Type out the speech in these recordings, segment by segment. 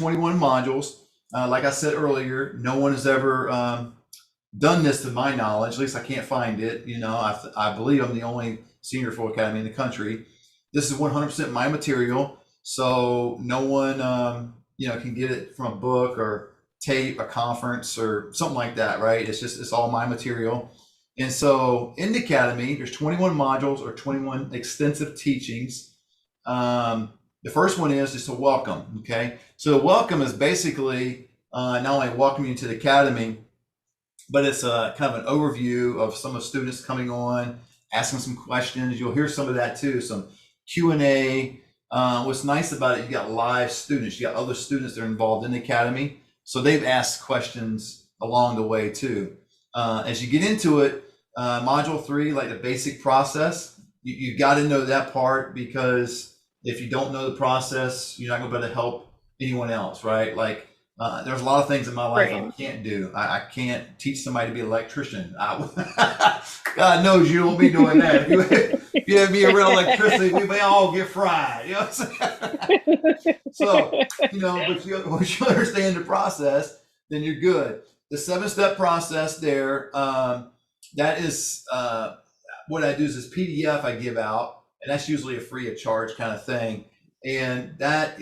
21 modules. Like I said earlier, no one has ever done this to my knowledge. At least I can't find it. You know, I believe I'm the only Senior Referral Academy in the country. This is 100% my material, so no one can get it from a book or tape, a conference, or something like that, right? It's all my material. And so in the Academy, there's 21 modules or 21 extensive teachings. The first one is just a welcome, okay? So the welcome is basically not only welcoming you to the Academy, but it's kind of an overview of some of the students coming on, asking some questions. You'll hear some of that too, some Q&A. What's nice about it, you got live students, you got other students that are involved in the Academy. So they've asked questions along the way too. As you get into it, module 3, like the basic process, you got to know that part, because if you don't know the process, you're not going to be able to help anyone else, right? Like there's a lot of things in my life I can't do. I can't teach somebody to be an electrician. God knows you don't be doing that. If you have me around electricity, we may all get fried. You know what I'm saying? So, but once you understand the process, then you're good. The 7-step process there, that is what I do is this PDF I give out, and that's usually a free of charge kind of thing. And that's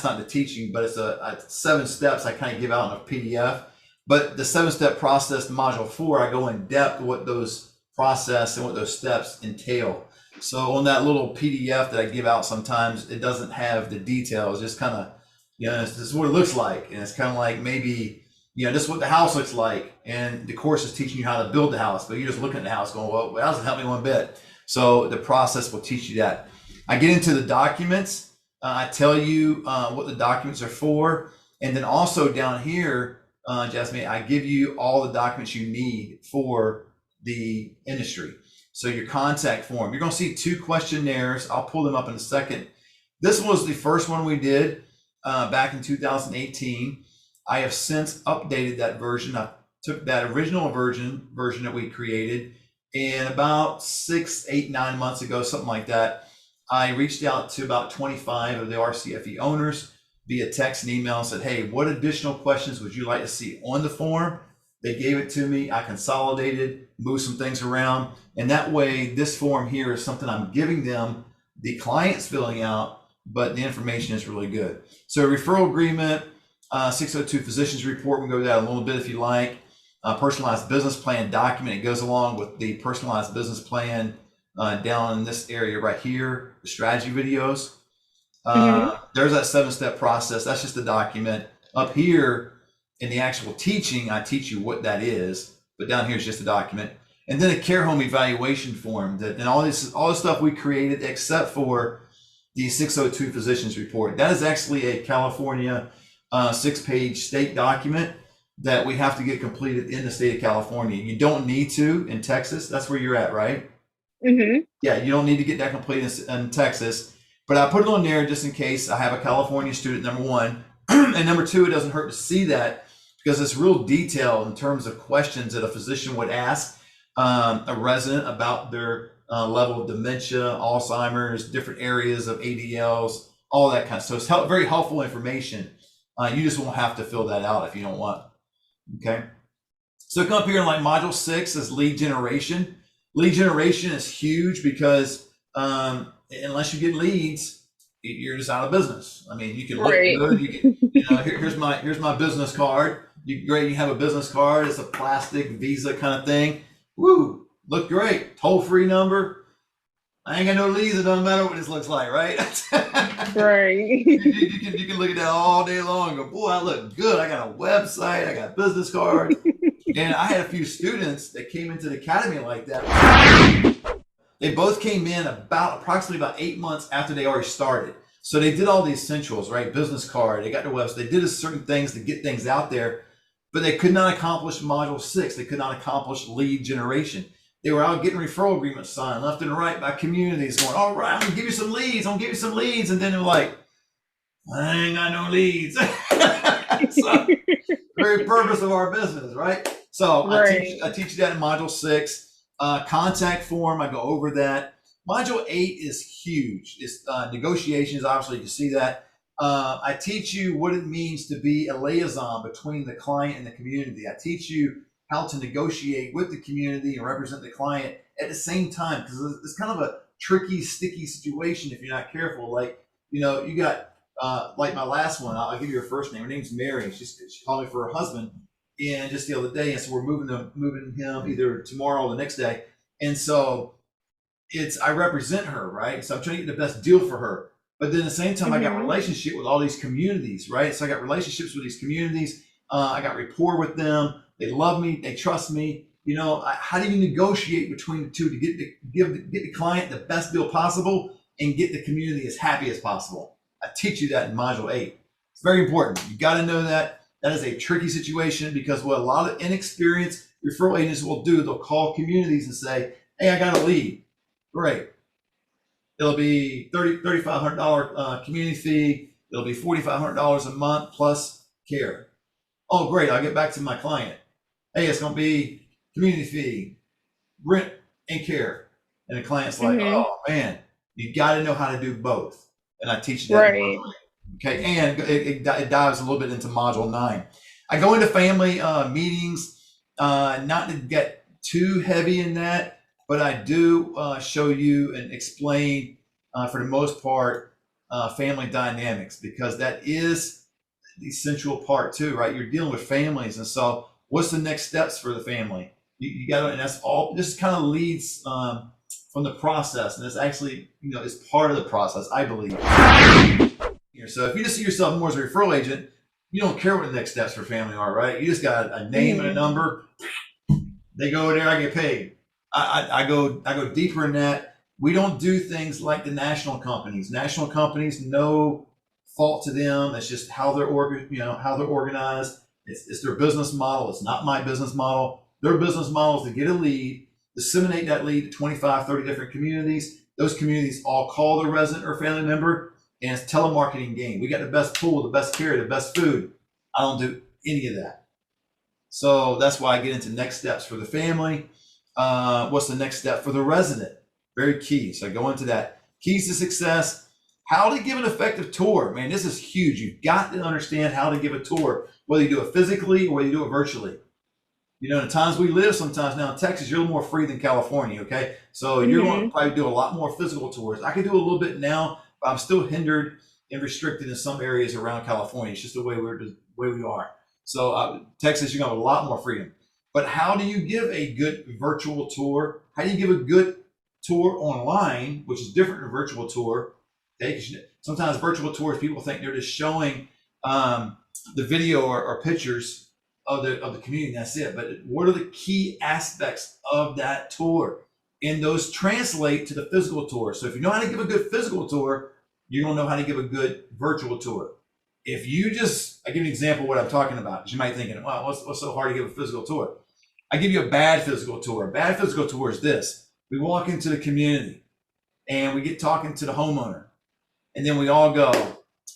not the teaching, but it's a 7 steps I kind of give out in a PDF. But the 7-step process, module 4, I go in depth what those process and what those steps entail. So on that little PDF that I give out, sometimes it doesn't have the details, just kind of, this is what it looks like. And it's kind of like maybe, this is what the house looks like. And the course is teaching you how to build the house, but you're just looking at the house going, well, that doesn't help me one bit. So the process will teach you that. I get into the documents. I tell you what the documents are for. And then also down here, Jasmine, I give you all the documents you need for the industry. So your contact form, you're going to see 2 questionnaires. I'll pull them up in a second. This was the first one we did back in 2018. I have since updated that version. I took that original version that we created, and about 6, 8, 9 months ago, something like that, I reached out to about 25 of the RCFE owners via text and email and said, hey, what additional questions would you like to see on the form? They gave it to me. I consolidated, moved some things around. And that way, this form here is something I'm giving them, the client's filling out, but the information is really good. So referral agreement, 602 physician's report, we'll go over that a little bit if you like. Personalized business plan document, it goes along with the personalized business plan down in this area right here, the strategy videos. There's that 7-step process. That's just the document. Up here in the actual teaching, I teach you what that is, but down here is just a document. And then a care home evaluation form and all this stuff we created except for the 602 physician's report. That is actually a California 6-page state document that we have to get completed in the state of California. You don't need to in Texas. That's where you're at, right? Yeah, you don't need to get that completed in Texas, but I put it on there just in case I have a California student, number 1. And number 2, it doesn't hurt to see that because it's real detailed in terms of questions that a physician would ask a resident about their level of dementia, Alzheimer's, different areas of ADLs, all that kind of stuff. So it's very helpful information. You just won't have to fill that out if you don't want. Okay. So come up here in like module 6 is lead generation. Lead generation is huge because unless you get leads, you're just out of business. I mean, you can look good. You can, here's my business card. You have a business card. It's a plastic Visa kind of thing. Woo, look great. Toll-free number. I ain't got no leads. It doesn't matter what this looks like, right? Right. You can look at that all day long and go, boy, I look good. I got a website. I got a business card. And I had a few students that came into the academy like that. They both came in approximately about 8 months after they already started. So they did all the essentials, right? Business card, they got their website. They did certain things to get things out there, but they could not accomplish module 6. They could not accomplish lead generation. They were out getting referral agreements signed left and right by communities going, all right, I'm gonna give you some leads. And then they're like, I ain't got no leads. So, very purpose of our business, right? So right. I teach you that in module 6. Contact form, I go over that. Module 8 is huge. It's negotiations, obviously you can see that. I teach you what it means to be a liaison between the client and the community. I teach you how to negotiate with the community and represent the client at the same time, because it's kind of a tricky, sticky situation if you're not careful. Like, you got like my last one. I'll give you her first name. Her name's Mary. She called me for her husband, and just the other day, and so we're moving him either tomorrow or the next day, and so I represent her, right? So I'm trying to get the best deal for her. But then at the same time, I got relationship with all these communities, right? So I got relationships with these communities. I got rapport with them. They love me. They trust me. How do you negotiate between the two to get the client the best deal possible and get the community as happy as possible? I teach you that in Module 8. It's very important. You got to know that. That is a tricky situation, because what a lot of inexperienced referral agents will do, they'll call communities and say, hey, I got a lead. Great. It'll be $3,500 community fee. It'll be $4,500 a month plus care. Oh, great. I'll get back to my client. Hey, it's going to be community fee, rent, and care. And the client's like, oh, man, you got to know how to do both. And I teach you that. Right. Okay. And it dives a little bit into Module 9. I go into family meetings, not to get too heavy in that, but I do show you and explain, for the most part, family dynamics, because that is the essential part too, right? You're dealing with families, and so what's the next steps for the family? You got to, and that's all. This kind of leads from the process, and it's actually is part of the process, I believe. So if you just see yourself more as a referral agent, you don't care what the next steps for family are, right? You just got a name and a number. They go there, I get paid. I go deeper in that. We don't do things like the national companies. National companies, no fault to them. It's just how they're organized. It's their business model. It's not my business model. Their business model is to get a lead, disseminate that lead to 25, 30 different communities. Those communities all call their resident or family member, and it's telemarketing game. We got the best pool, the best care, the best food. I don't do any of that. So that's why I get into next steps for the family. What's the next step for the resident? Very key. So I go into that. Keys to success. How to give an effective tour. Man, this is huge. You've got to understand how to give a tour, whether you do it physically or whether you do it virtually. In the times we live, sometimes now in Texas, you're a little more free than California, okay? So you're going to probably do a lot more physical tours. I can do a little bit now, but I'm still hindered and restricted in some areas around California. It's just the way we are. So Texas, you're going to have a lot more freedom. But how do you give a good virtual tour? How do you give a good tour online, which is different than a virtual tour? Okay? Sometimes virtual tours, people think they're just showing the video or pictures of the community, and that's it. But what are the key aspects of that tour? And those translate to the physical tour. So if you know how to give a good physical tour, you're going to know how to give a good virtual tour. If you I give you an example of what I'm talking about, because you might be thinking, wow, what's so hard to give a physical tour? I give you a bad physical tour. A bad physical tour is this. We walk into the community and we get talking to the homeowner. And then we all go,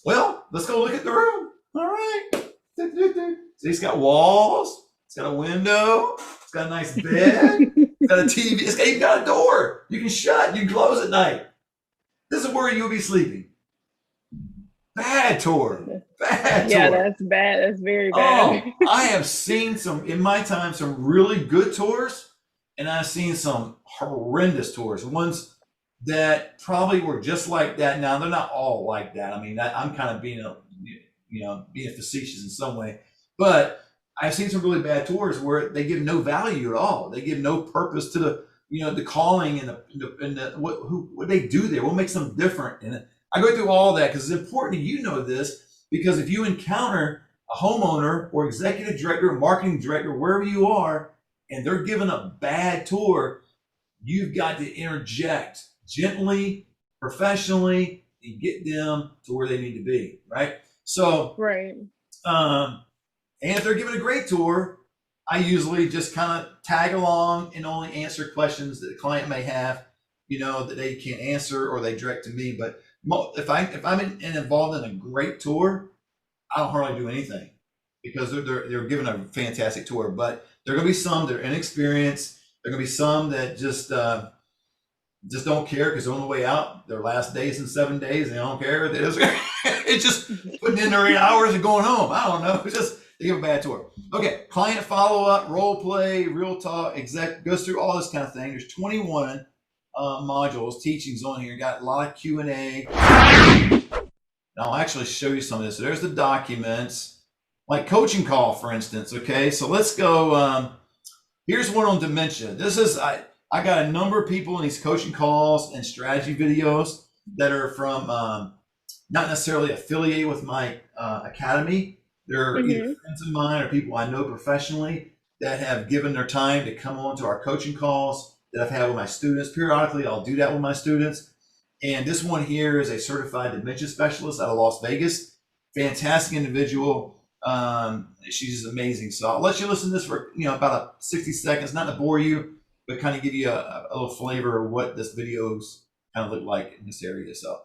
well, let's go look at the room. All right. So it's got walls. It's got a window. It's got a nice bed. It's got a TV. It's even got a door. You can shut. You can close at night. This is where you'll be sleeping. Bad tour. Bad tour. Yeah, that's bad. That's very bad. Oh, I have seen in my time, some really good tours, and I've seen some horrendous tours. Ones that probably were just like that. Now, they're not all like that. I mean, I'm kind of being facetious in some way, but I've seen some really bad tours where they give no value at all. They give no purpose to the calling and what they do there. What makes them different? And I go through all that because it's important you know this, because if you encounter a homeowner or executive director or marketing director, wherever you are, and they're giving a bad tour, you've got to interject gently, professionally, and get them to where they need to be, right? So, right. And if they're giving a great tour, I usually just kind of tag along and only answer questions that the client may have, that they can't answer or they direct to me. But if I'm involved in a great tour, I don't hardly do anything because they're giving a fantastic tour. But there are going to be some that are inexperienced. There are going to be some that just just don't care because they're on the way out. Their last days in 7 days, they don't care. They just, it's just putting in their 8 hours and going home. I don't know. It's just they give a bad tour. Okay, client follow up, role play, real talk, exec goes through all this kind of thing. There's 21 modules, teachings on here. Got a lot of Q&A. I'll actually show you some of this. So there's the documents, like coaching call, for instance. Okay, so let's go. Here's one on dementia. This is I got a number of people in these coaching calls and strategy videos that are from not necessarily affiliated with my academy. They're either friends of mine or people I know professionally that have given their time to come on to our coaching calls that I've had with my students. Periodically, I'll do that with my students. And this one here is a certified dementia specialist out of Las Vegas. Fantastic individual. She's just amazing. So I'll let you listen to this for about 60 seconds, not to bore you, but kind of give you a little flavor of what this video's kind of look like in this area. So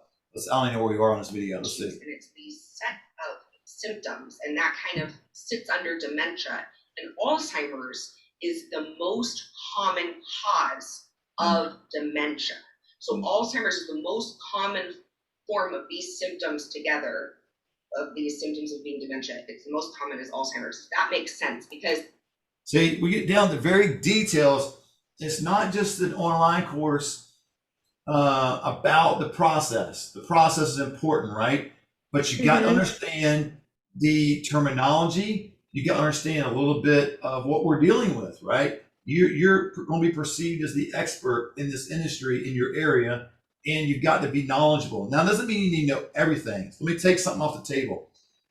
I don't know where you are on this video. Let's see. And it's the set of symptoms, and that kind of sits under dementia. And Alzheimer's is the most common cause of dementia. So Alzheimer's is the most common form of these symptoms together, of these symptoms of being dementia. It's the most common is Alzheimer's. That makes sense because see, we get down to very details. It's not just an online course about the process. The process is important, right? But you got to understand the terminology. You got to understand a little bit of what we're dealing with, right? You're going to be perceived as the expert in this industry in your area, and you've got to be knowledgeable. Now, it doesn't mean you need to know everything. So let me take something off the table.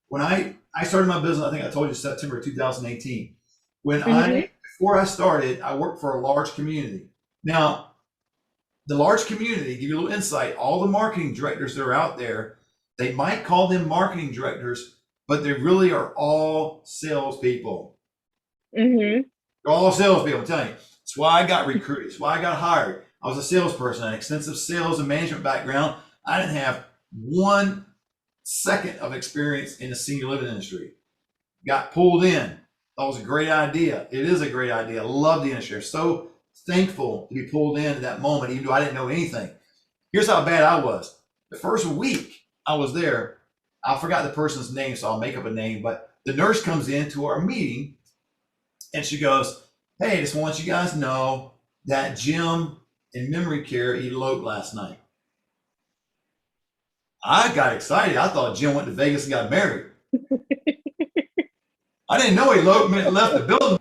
When I started my business, I think I told you September 2018. Before I started, I worked for a large community. Now, the large community, give you a little insight, all the marketing directors that are out there, they might call them marketing directors, but they really are all salespeople. They're all salespeople, I'm telling you. That's why I got recruited. That's why I got hired. I was a salesperson. I had extensive sales and management background. I didn't have 1 second of experience in the senior living industry. Got pulled in. That was a great idea. It is a great idea. I love the industry. I'm so thankful to be pulled in at that moment, even though I didn't know anything. Here's how bad I was. The first week I was there, I forgot the person's name, so I'll make up a name, but the nurse comes into our meeting and she goes, "Hey, just want to let you guys know that Jim in memory care eloped last night." I got excited. I thought Jim went to Vegas and got married. I didn't know elopement left the building.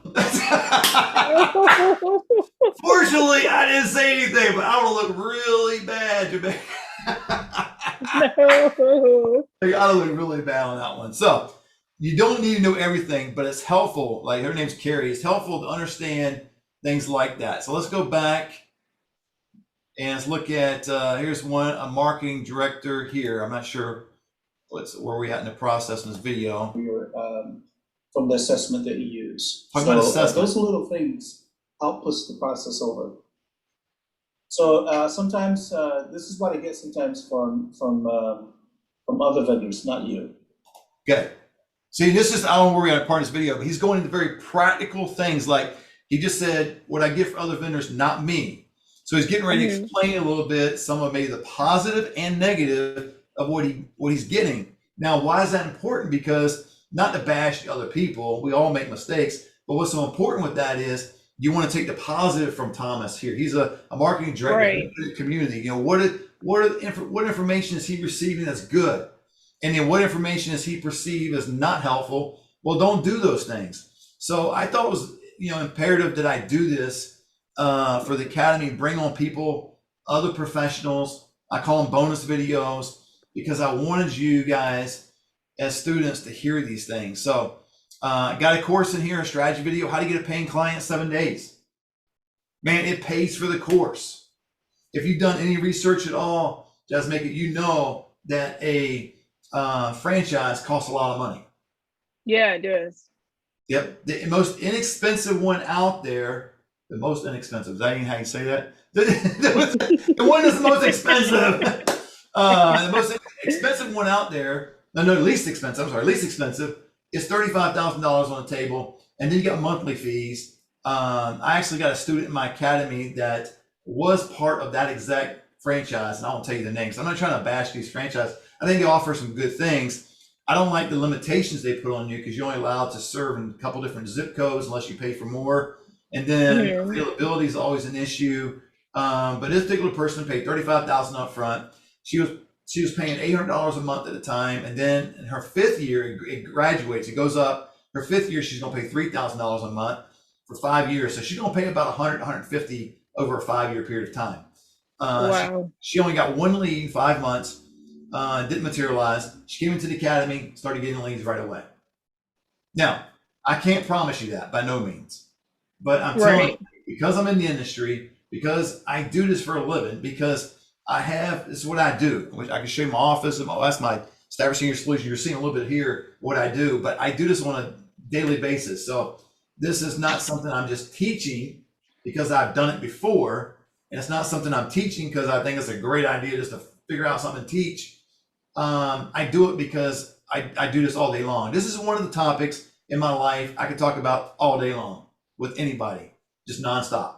Fortunately, I didn't say anything, but I would look really bad. I would look really bad on that one. So you don't need to know everything, but it's helpful. Like her name's Carrie. It's helpful to understand things like that. So let's go back and let's look at, here's one, a marketing director here. I'm not sure where we at in the process in this video. From the assessment that you use. Talk about assessment. Those little things help push the process over. So sometimes this is what I get sometimes from other vendors, not you. Okay. See, this is, I don't know where we're at part of this video, but he's going into very practical things. Like he just said, what I get from other vendors, not me. So he's getting ready to explain a little bit some of maybe the positive and negative of what he's getting. Now, why is that important? Because not to bash other people, we all make mistakes, but what's so important with that is you want to take the positive from Thomas here. He's a marketing director in the community. What information is he receiving that's good? And then what information is he perceived as not helpful? Well, don't do those things. So I thought it was imperative that I do this for the Academy, bring on people, other professionals. I call them bonus videos because I wanted you guys as students to hear these things. So got a course in here, a strategy video, how to get a paying client in 7 days. Man, it pays for the course. If you've done any research at all, just make it, that a franchise costs a lot of money. Yeah, it does. Yep. The most inexpensive one out there, the most inexpensive, is that even how you say that? The one that's the most expensive. The most expensive one out there, least expensive is $35,000 on the table. And then you got monthly fees. I actually got a student in my academy that was part of that exact franchise, and I won't tell you the names. I'm not trying to bash these franchises. I think they offer some good things. I don't like the limitations they put on you because you're only allowed to serve in a couple different zip codes unless you pay for more. And then availability is always an issue. But this particular person paid $35,000 up front. She was paying $800 a month at a time, and then in her 5th year, it graduates. It goes up. Her 5th year, she's going to pay $3,000 a month for 5 years. So she's going to pay about 100, 150 over a 5-year period of time. Wow. She only got one lead in 5 months. Didn't materialize. She came into the academy, started getting leads right away. Now, I can't promise you that by no means, but I'm telling you, because I'm in the industry, because I do this for a living, because this is what I do. I can show you my office. That's my Stafford Senior Solution. You're seeing a little bit here what I do, but I do this on a daily basis. So this is not something I'm just teaching because I've done it before. And it's not something I'm teaching because I think it's a great idea just to figure out something to teach. I do it because I do this all day long. This is one of the topics in my life I could talk about all day long with anybody, just nonstop,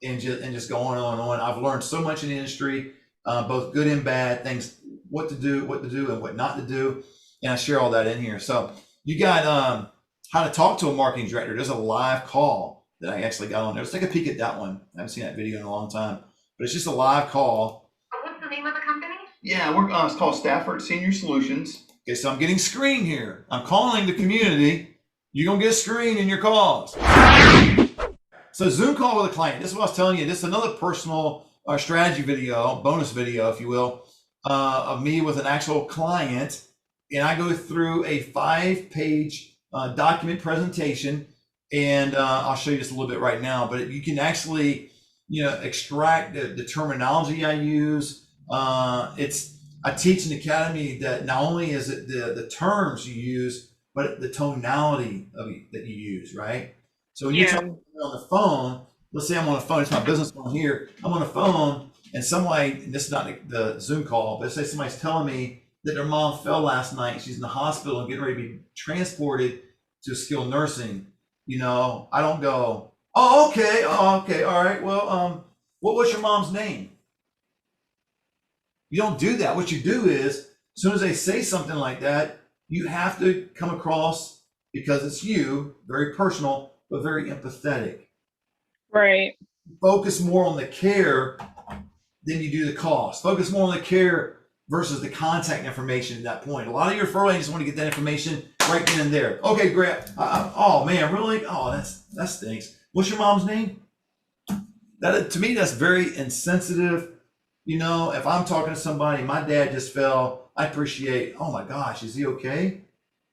and just go on and on. I've learned so much in the industry, both good and bad things, what to do and what not to do. And I share all that in here. So you got how to talk to a marketing director. There's a live call that I actually got on there. Let's take a peek at that one. I haven't seen that video in a long time, but it's just a live call. What's the name of the company? Yeah, it's called Stafford Senior Solutions. Okay, so I'm getting screen here. I'm calling the community. You're going to get screen in your calls. So Zoom call with a client. This is what I was telling you. This is another personal strategy video, bonus video, if you will, of me with an actual client. And I go through a 5-page document presentation. And I'll show you this a little bit right now. But you can actually, extract the terminology I use. I teach in the academy that not only is it the terms you use, but the tonality that you use, right? So when you're talking on the phone, let's say I'm on the phone, it's my business phone here, I'm on the phone, and this is not the Zoom call, but say somebody's telling me that their mom fell last night, she's in the hospital and getting ready to be transported to skilled nursing. I don't go, oh, okay, all right, well, what's your mom's name? You don't do that. What you do is, as soon as they say something like that, you have to come across, because it's you, very personal, but very empathetic. Right. Focus more on the care than you do the cost. Focus more on the care versus the contact information at that point. A lot of your referral agents want to get that information right then and there. Okay, great. Oh man, really? Oh, that stinks. What's your mom's name? That, to me, that's very insensitive. If I'm talking to somebody, my dad just fell, I appreciate, oh my gosh, is he okay?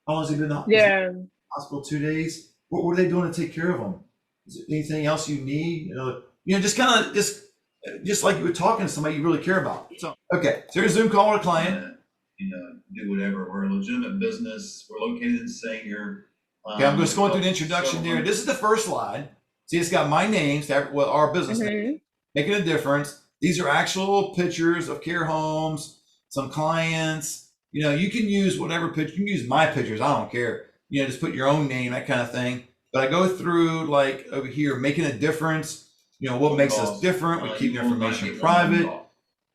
How long has he been in the hospital? 2 days? What were they doing to take care of him? Is there anything else you need? Just kind of, just like you were talking to somebody you really care about. So, okay, so here's a Zoom call with a client. Do whatever. We're a legitimate business. We're located in Senior. Okay, I'm just going through the introduction there. This is the first slide. See, it's got my name, our business name, making a difference. These are actual pictures of care homes, some clients. You can use whatever picture. You can use my pictures. I don't care. Just put your own name, that kind of thing. But I go through, like over here, making a difference. What makes us different. We keep the information private.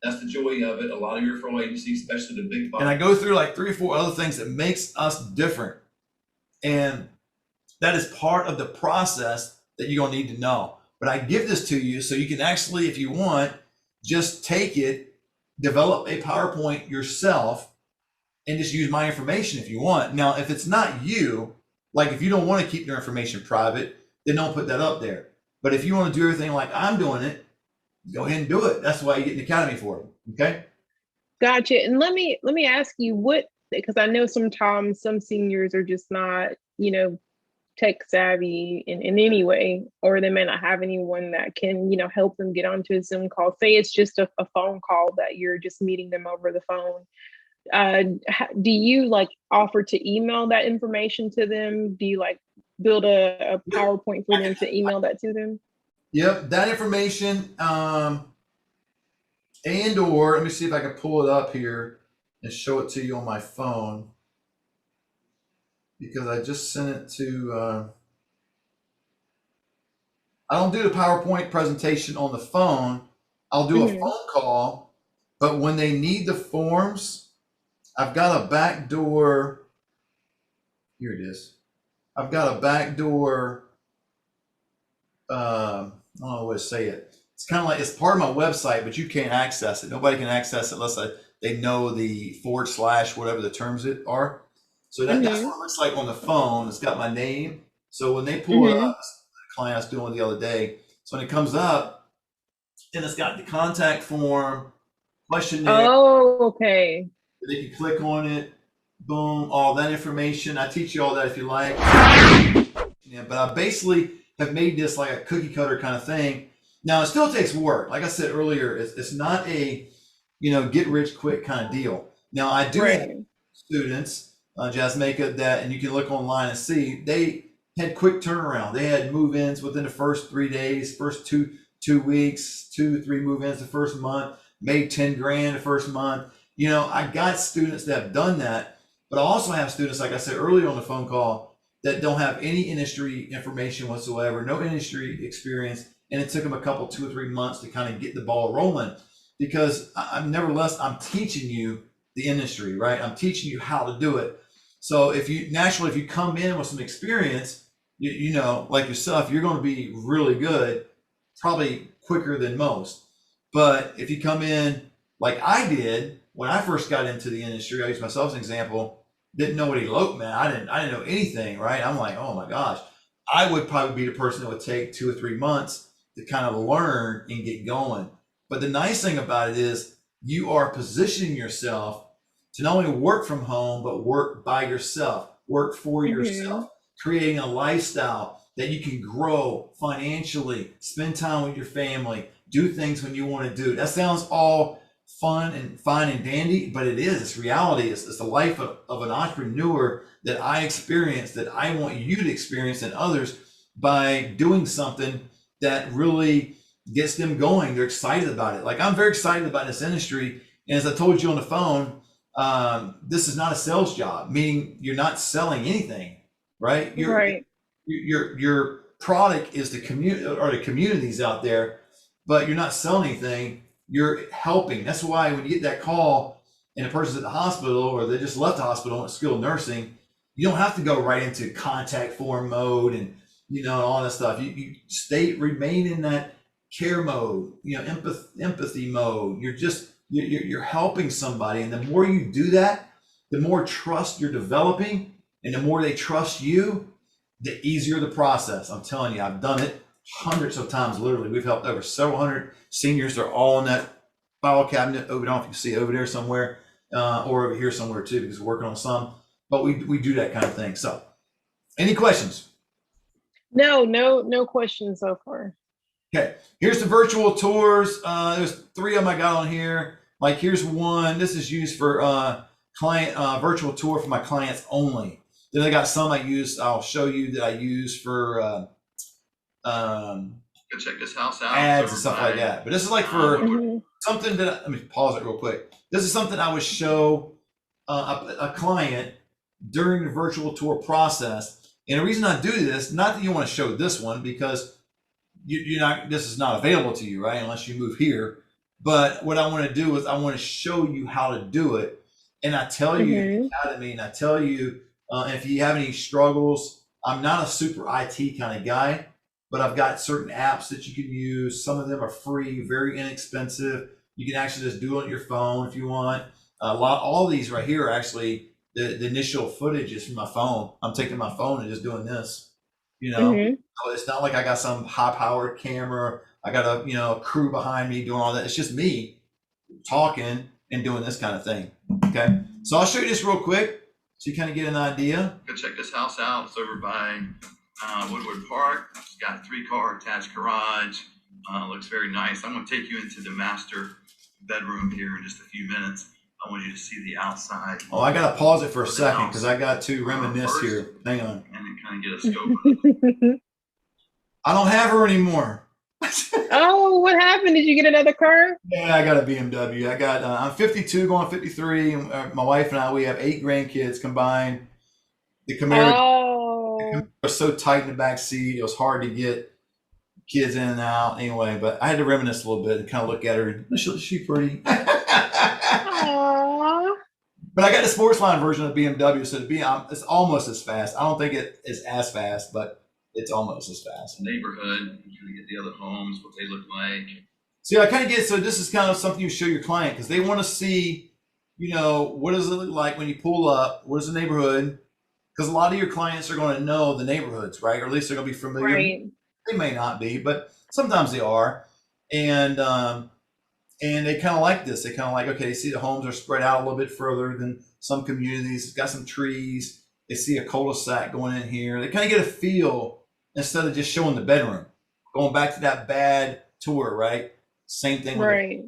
That's the joy of it. A lot of your referral agencies, especially the big box. And I go through like 3 or 4 other things that makes us different. And that is part of the process that you're going to need to know. But I give this to you so you can actually, if you want, just take it, develop a PowerPoint yourself, and just use my information if you want. Now, if it's not you, like if you don't want to keep your information private, then don't put that up there. But if you want to do everything like I'm doing it, go ahead and do it. That's why you get an academy for it. Okay. Gotcha. And let me ask you because I know sometimes some seniors are just not, tech savvy in any way, or they may not have anyone that can, help them get onto a Zoom call. Say it's just a phone call that you're just meeting them over the phone. Do you offer to email that information to them? Do you build a PowerPoint for them to email that to them? Yep, that information, or let me see if I can pull it up here and show it to you on my phone, because I just sent it to, I don't do the PowerPoint presentation on the phone. I'll do a phone call, but when they need the forms, I've got a backdoor. Here it is. I've got a backdoor. I don't know what to say it. It's kind of like it's part of my website, but you can't access it. Nobody can access it unless they know the / whatever the terms it are. So that's what it looks like on the phone. It's got my name. So when they pull it up, the client I was doing it the other day. So when it comes up, then it's got the contact form, questionnaire. Oh, okay. They can click on it. Boom, all that information. I teach you all that if you like. Yeah, but I basically have made this like a cookie cutter kind of thing. Now it still takes work. Like I said earlier, it's not a get rich quick kind of deal. Now I do have students, Jasmika, that, and you can look online and see they had quick turnaround. They had move-ins within the first 3 days, first two weeks, 2-3 move-ins the first month, made 10 grand the first month. I got students that have done that, but I also have students, like I said earlier on the phone call, that don't have any industry information whatsoever, no industry experience, and it took them a couple, 2 or 3 months to kind of get the ball rolling, because I'm teaching you the industry, right? I'm teaching you how to do it. So if you come in with some experience, like yourself, you're going to be really good, probably quicker than most. But if you come in like I did when I first got into the industry, I use myself as an example, didn't know what elopement. I didn't know anything, right? I'm like, oh my gosh, I would probably be the person that would take 2 or 3 months to kind of learn and get going. But the nice thing about it is you are positioning yourself to not only work from home, but work by yourself, work for yourself, creating a lifestyle that you can grow financially, spend time with your family, do things when you want to do. That sounds all fun and fine and dandy, but it is. It's reality. It's the life of an entrepreneur that I experienced, that I want you to experience and others by doing something that really gets them going. They're excited about it. Like I'm very excited about this industry. And as I told you on the phone, this is not a sales job, meaning you're not selling anything, right? Your product is the community or the communities out there, but you're not selling anything. You're helping. That's why when you get that call and a person's at the hospital or they just left the hospital in skilled nursing, you don't have to go right into contact form mode and all that stuff. You remain in that care mode, empathy mode. You're helping somebody, and the more you do that, the more trust you're developing, and the more they trust you, the easier the process. I'm telling you, I've done it hundreds of times. Literally, we've helped over several hundred seniors. They're all in that file cabinet over. I don't know if you can see over there somewhere, or over here somewhere too, because we're working on some. But we do that kind of thing. So, any questions? No questions so far. Okay, here's the virtual tours. There's 3 of them I got on here. Like here's one. This is used for client virtual tour for my clients only. Then I got some I'll show you that I use for Go check this house out. ads and stuff like that. But this is like for something that let me pause it real quick. This is something I would show a client during the virtual tour process. And the reason I do this, not that you want to show this one because this is not available to you, right? Unless you move here. But what I want to do is I want to show you how to do it. And I tell you in the academy, and I tell you if you have any struggles, I'm not a super IT kind of guy, but I've got certain apps that you can use. Some of them are free, very inexpensive. You can actually just do it on your phone if you want. All these right here are actually the initial footage is from my phone. I'm taking my phone and just doing this. So it's not like I got some high-powered camera. I got a crew behind me doing all that. It's just me talking and doing this kind of thing. Okay, so I'll show you this real quick so you kind of get an idea. Go check this house out. It's over by Woodward Park. It's got a 3-car attached garage. Looks very nice. I'm going to take you into the master bedroom here in just a few minutes. I want you to see the outside. Oh, I got to pause it for a second because I got to reminisce here. Hang on. And then kind of get a scope. I don't have her anymore. Oh, what happened? Did you get another car? Yeah, I got a BMW. I'm 52 going 53. And, my wife and I, we have 8 grandkids combined. The Camaro was so tight in the back seat. It was hard to get kids in and out anyway. But I had to reminisce a little bit and kind of look at her. And, she pretty. Aww. But I got the sports line version of BMW, so it's almost as fast. I don't think it is as fast, but it's almost as fast. Neighborhood, you kind of get the other homes, what they look like. See, I kind of get, so this is kind of something you show your client because they want to see, what does it look like when you pull up? What is the neighborhood? Because a lot of your clients are going to know the neighborhoods, right? Or at least they're going to be familiar. Right. They may not be, but sometimes they are. And they kind of like this. They kind of like, okay, they see the homes are spread out a little bit further than some communities. It's got some trees. They see a cul-de-sac going in here. They kind of get a feel instead of just showing the bedroom. Going back to that bad tour, right? Same thing. Right.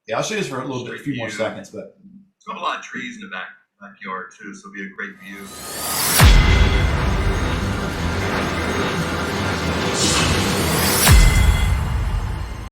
Yeah, I'll show you this for a little bit, a few more seconds, but. There's a lot of trees in the backyard too, so it'll be a great view.